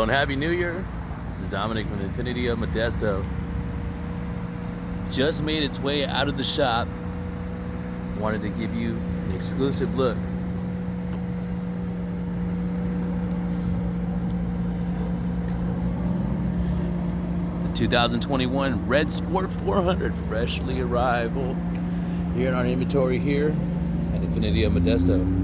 Hello and Happy New Year. This is Dominic from Infiniti of Modesto. Just made its way out of the shop. Wanted to give you an exclusive look. The 2021 Red Sport 400 freshly arrival here in our inventory here at Infiniti of Modesto.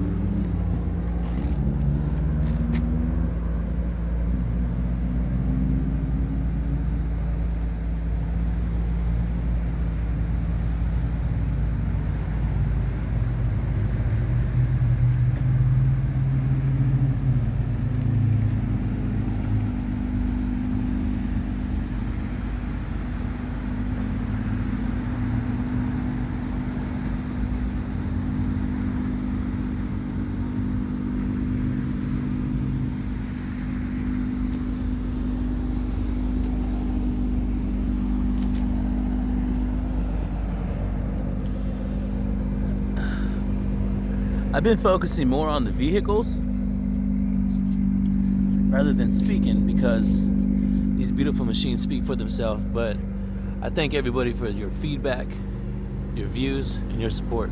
I've been focusing more on the vehicles rather than speaking because these beautiful machines speak for themselves, but I thank everybody for your feedback, your views, and your support.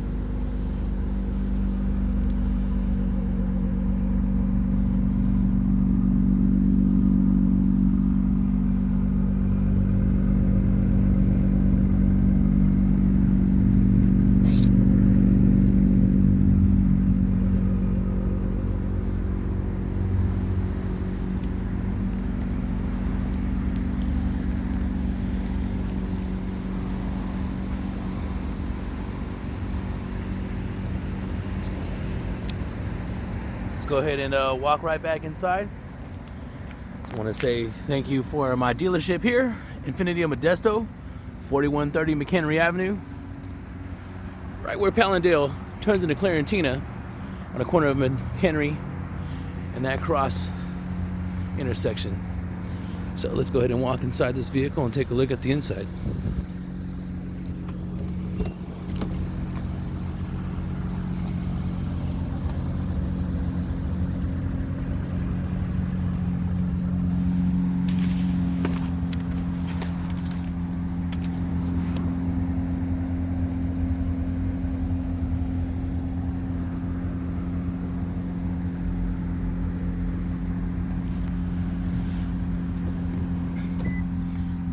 Let's go ahead and walk right back inside. I want to say thank you for my dealership here, Infiniti of Modesto, 4130 McHenry Avenue, right where Pallandale turns into Clarentina on the corner of McHenry and that cross intersection. So let's go ahead and walk inside this vehicle and take a look at the inside.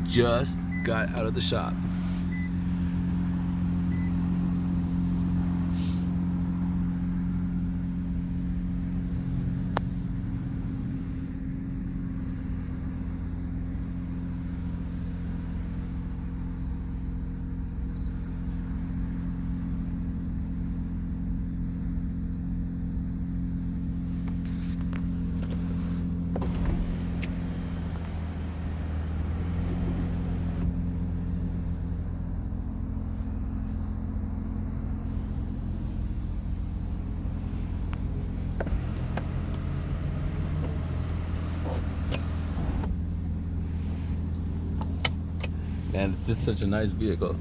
Just got out of the shop. And it's just such a nice vehicle.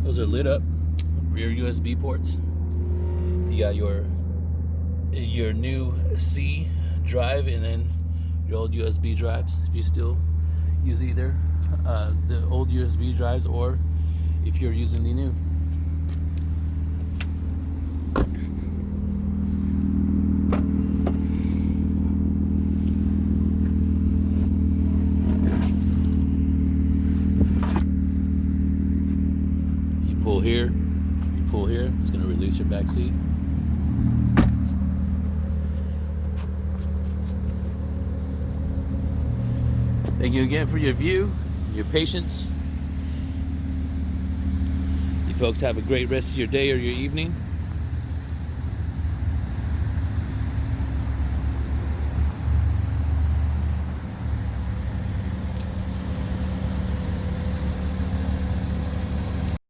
Those are lit up rear USB ports. You got your new C drive and then your old USB drives if you still use either the old USB drives or if you're using the new. You pull here, it's going to release your back seat. Thank you again for your view, your patience. You folks have a great rest of your day or your evening.